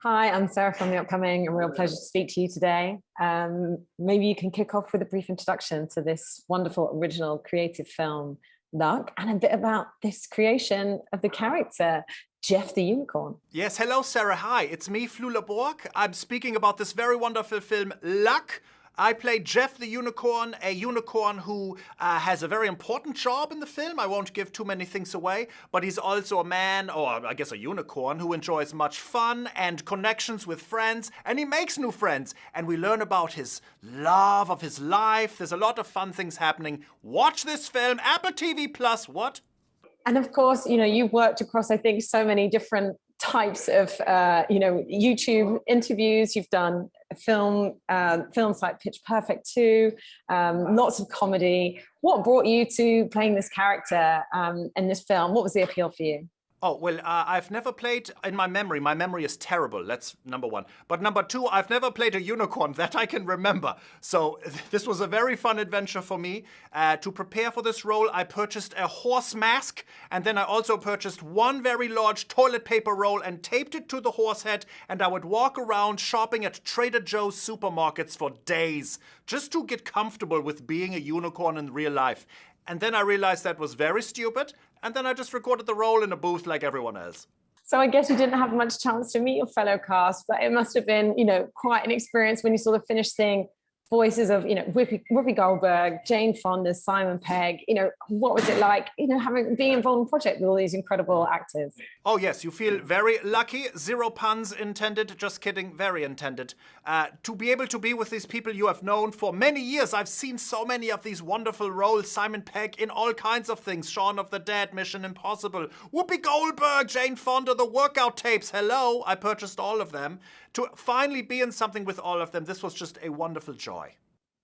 Hi, I'm Sarah from the upcoming. A real pleasure to speak to you today. Maybe you can kick off with a brief introduction to this wonderful, original, creative film, Luck, and a bit about this creation of the character, Jeff the Unicorn. Yes, hello, Sarah. Hi, it's me, Flula Borg. I'm speaking about this very wonderful film, Luck. I play Jeff the Unicorn, a unicorn who has a very important job in the film. I won't give too many things away, but he's also a man, or I guess a unicorn, who enjoys much fun and connections with friends, and he makes new friends. And we learn about his love of his life. There's a lot of fun things happening. Watch this film, Apple TV Plus. What? And of course, you've worked across, I think, so many different types of, YouTube interviews. You've done films like Pitch Perfect 2, lots of comedy. What brought you to playing this character in this film? What was the appeal for you? Oh, well, I've never played, in my memory is terrible, that's number one. But number two, I've never played a unicorn that I can remember. So this was a very fun adventure for me. To prepare for this role, I purchased a horse mask, and then I also purchased one very large toilet paper roll and taped it to the horse head, and I would walk around shopping at Trader Joe's supermarkets for days, just to get comfortable with being a unicorn in real life. And then I realized that was very stupid, and then I just recorded the role in a booth like everyone else. So I guess you didn't have much chance to meet your fellow cast, but it must have been, quite an experience when you sort of finished seeing voices of, Whoopi Goldberg, Jane Fonda, Simon Pegg. What was it like, being involved in a project with all these incredible actors? Oh yes, you feel very lucky. Zero puns intended. Just kidding, very intended. To be able to be with these people you have known for many years. I've seen so many of these wonderful roles. Simon Pegg in all kinds of things. Shaun of the Dead, Mission Impossible. Whoopi Goldberg, Jane Fonda, the workout tapes. Hello, I purchased all of them. To finally be in something with all of them, this was just a wonderful joy.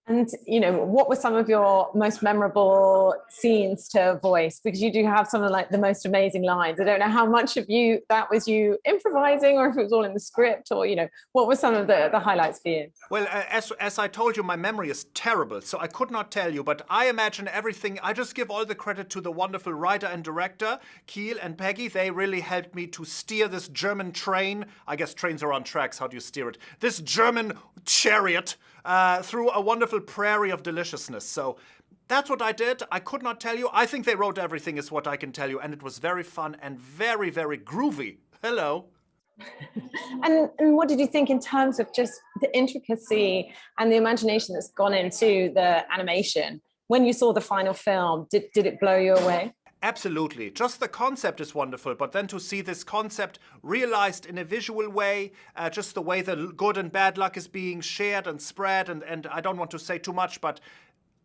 And, what were some of your most memorable scenes to voice? Because you do have some of like the most amazing lines. I don't know how much of you that was you improvising or if it was all in the script or, what were some of the highlights for you? Well, as I told you, my memory is terrible, so I could not tell you, but I imagine everything. I just give all the credit to the wonderful writer and director, Keel and Peggy. They really helped me to steer this German train. I guess trains are on tracks. How do you steer it? This German chariot through a wonderful prairie of deliciousness. So that's what I did. I could not tell you. I think they wrote everything is what I can tell you. And it was very fun and very, very groovy. Hello. And what did you think in terms of just the intricacy and the imagination that's gone into the animation? When you saw the final film, did it blow you away? Absolutely. Just the concept is wonderful, but then to see this concept realized in a visual way, just the way the good and bad luck is being shared and spread, and I don't want to say too much, but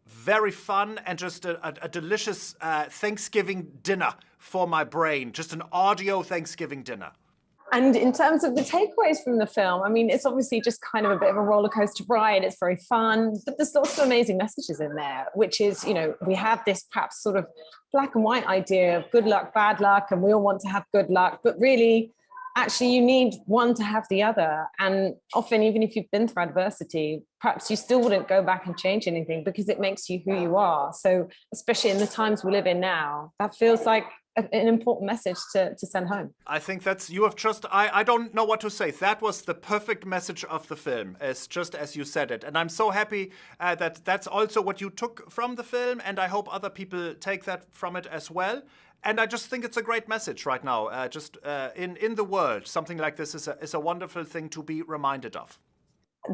very fun and just a delicious Thanksgiving dinner for my brain. Just an audio Thanksgiving dinner. And in terms of the takeaways from the film, I mean, it's obviously just kind of a bit of a roller coaster ride. It's very fun, but there's lots of amazing messages in there, which is, we have this perhaps sort of black and white idea of good luck, bad luck, and we all want to have good luck, but really, actually, you need one to have the other. And often, even if you've been through adversity, perhaps you still wouldn't go back and change anything because it makes you who you are. So especially in the times we live in now, that feels like an important message to send home. I think I don't know what to say. That was the perfect message of the film, as just as you said it. And I'm so happy that that's also what you took from the film, and I hope other people take that from it as well. And I just think it's a great message right now. In the world, something like this is a wonderful thing to be reminded of.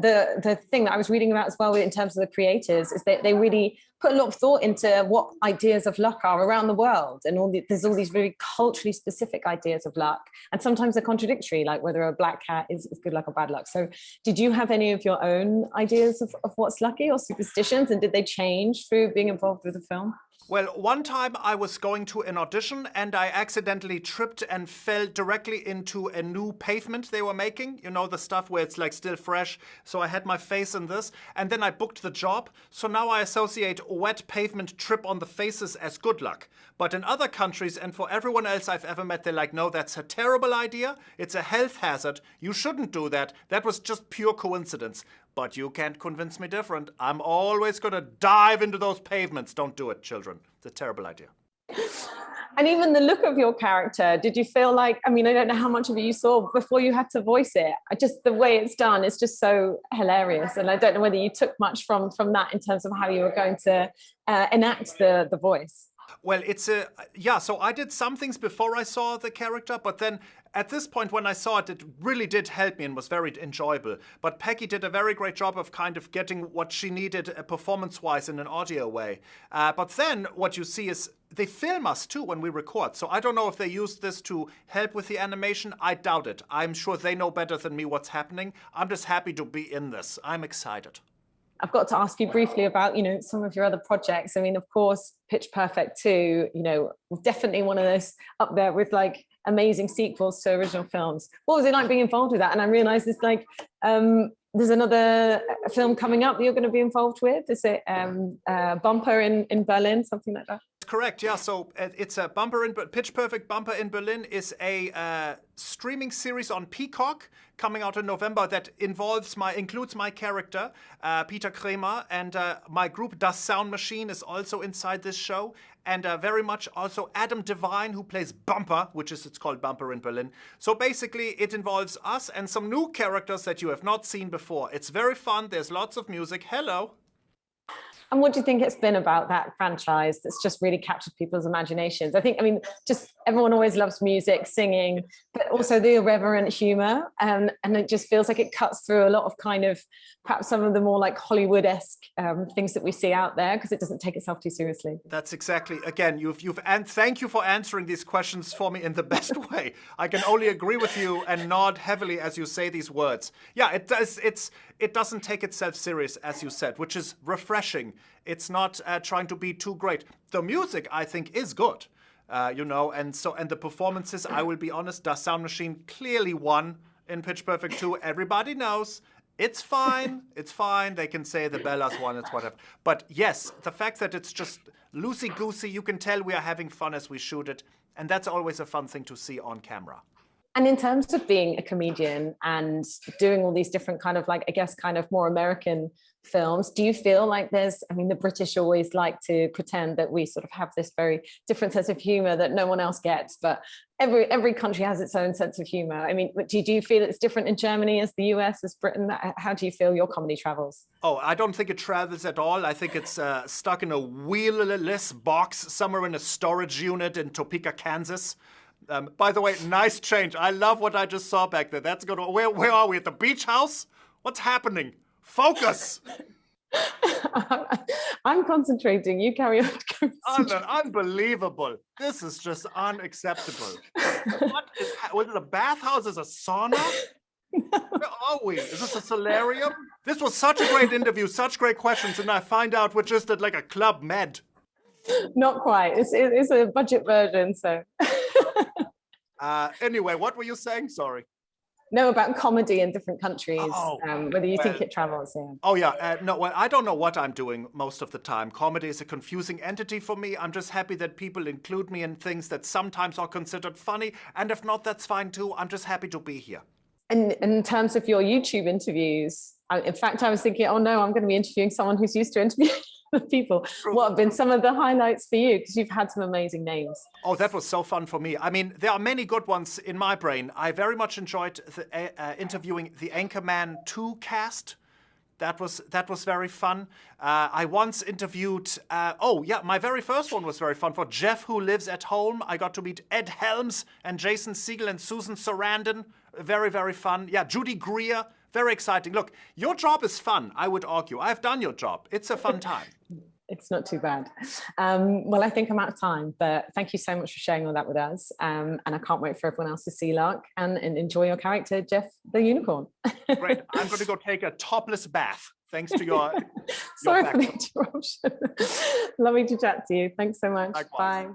The thing that I was reading about as well in terms of the creators is that they really put a lot of thought into what ideas of luck are around the world, and there's all these very culturally specific ideas of luck, and sometimes they're contradictory, like whether a black cat is good luck or bad luck. So did you have any of your own ideas of what's lucky or superstitions, and did they change through being involved with the film? Well, one time I was going to an audition and I accidentally tripped and fell directly into a new pavement they were making. You know, the stuff where it's like still fresh. So I had my face in this and then I booked the job. So now I associate wet pavement trip on the faces as good luck. But in other countries and for everyone else I've ever met, they're like, no, that's a terrible idea. It's a health hazard. You shouldn't do that. That was just pure coincidence. But you can't convince me different. I'm always going to dive into those pavements. Don't do it, children. It's a terrible idea. And even the look of your character, did you feel like, I mean, I don't know how much of it you saw before you had to voice it. Just the way it's done is just so hilarious. And I don't know whether you took much from that in terms of how you were going to enact the voice. Well, so I did some things before I saw the character, but then at this point when I saw it, it really did help me and was very enjoyable. But Peggy did a very great job of kind of getting what she needed performance-wise in an audio way. But then what you see is they film us too when we record. So I don't know if they used this to help with the animation. I doubt it. I'm sure they know better than me what's happening. I'm just happy to be in this. I'm excited. I've got to ask you briefly about, some of your other projects. I mean, of course, Pitch Perfect 2, definitely one of those up there with like amazing sequels to original films. What was it like being involved with that? And I realized it's like, there's another film coming up that you're going to be involved with. Is it Bumper in Berlin, something like that? Correct, yeah. So it's a Pitch Perfect Bumper in Berlin is a streaming series on Peacock coming out in November that includes my character, Peter Kremer, and my group Das Sound Machine is also inside this show, and very much also Adam Devine, who plays Bumper, it's called Bumper in Berlin. So basically it involves us and some new characters that you have not seen before. It's very fun. There's lots of music. Hello. And what do you think it's been about that franchise that's just really captured people's imaginations? Just everyone always loves music, singing, but also the irreverent humor. And it just feels like it cuts through a lot of kind of perhaps some of the more like Hollywood-esque things that we see out there, because it doesn't take itself too seriously. That's exactly, again, and thank you for answering these questions for me in the best way. I can only agree with you and nod heavily as you say these words. Yeah, it does. It doesn't take itself serious, as you said, which is refreshing. It's not trying to be too great. The music, I think, is good, and the performances, I will be honest, Das Sound Machine clearly won in Pitch Perfect 2. Everybody knows. It's fine. It's fine. They can say the Bellas won, it's whatever. But yes, the fact that it's just loosey-goosey, you can tell we are having fun as we shoot it. And that's always a fun thing to see on camera. And in terms of being a comedian and doing all these different kind of like, I guess, kind of more American films, do you feel like the British always like to pretend that we sort of have this very different sense of humor that no one else gets, but every country has its own sense of humor. I mean, do you feel it's different in Germany as the US, as Britain? How do you feel your comedy travels? Oh, I don't think it travels at all. I think it's stuck in a wheelless box somewhere in a storage unit in Topeka, Kansas. By the way, nice change. I love what I just saw back there. That's good. Where are we? At the beach house? What's happening? Focus! I'm concentrating. You carry on. Unbelievable. This is just unacceptable. Was it a bathhouse? Is a sauna? Where are we? Is this a solarium? This was such a great interview, such great questions, and I find out we're just at like a Club Med. Not quite. It's a budget version, so. Anyway, what were you saying? Sorry. No, about comedy in different countries, whether you think it travels. Yeah. Oh, yeah. I don't know what I'm doing most of the time. Comedy is a confusing entity for me. I'm just happy that people include me in things that sometimes are considered funny. And if not, that's fine too. I'm just happy to be here. And in terms of your YouTube interviews, in fact, I was thinking, oh no, I'm going to be interviewing someone who's used to interviewing people. What have been some of the highlights for you? Because you've had some amazing names. Oh, that was so fun for me. I mean, there are many good ones in my brain. I very much enjoyed interviewing the Anchorman 2 cast. That was very fun. I once interviewed, my very first one was very fun. For Jeff Who Lives at Home, I got to meet Ed Helms and Jason Segel and Susan Sarandon. Very, very fun. Yeah, Judy Greer. Very exciting. Look, your job is fun, I would argue. I've done your job. It's a fun time. It's not too bad. Well, I think I'm out of time, but thank you so much for sharing all that with us. And I can't wait for everyone else to see Lark and enjoy your character, Jeff the Unicorn. Great. I'm going to go take a topless bath, thanks to your Sorry for the interruption. Lovely to chat to you. Thanks so much. Likewise. Bye.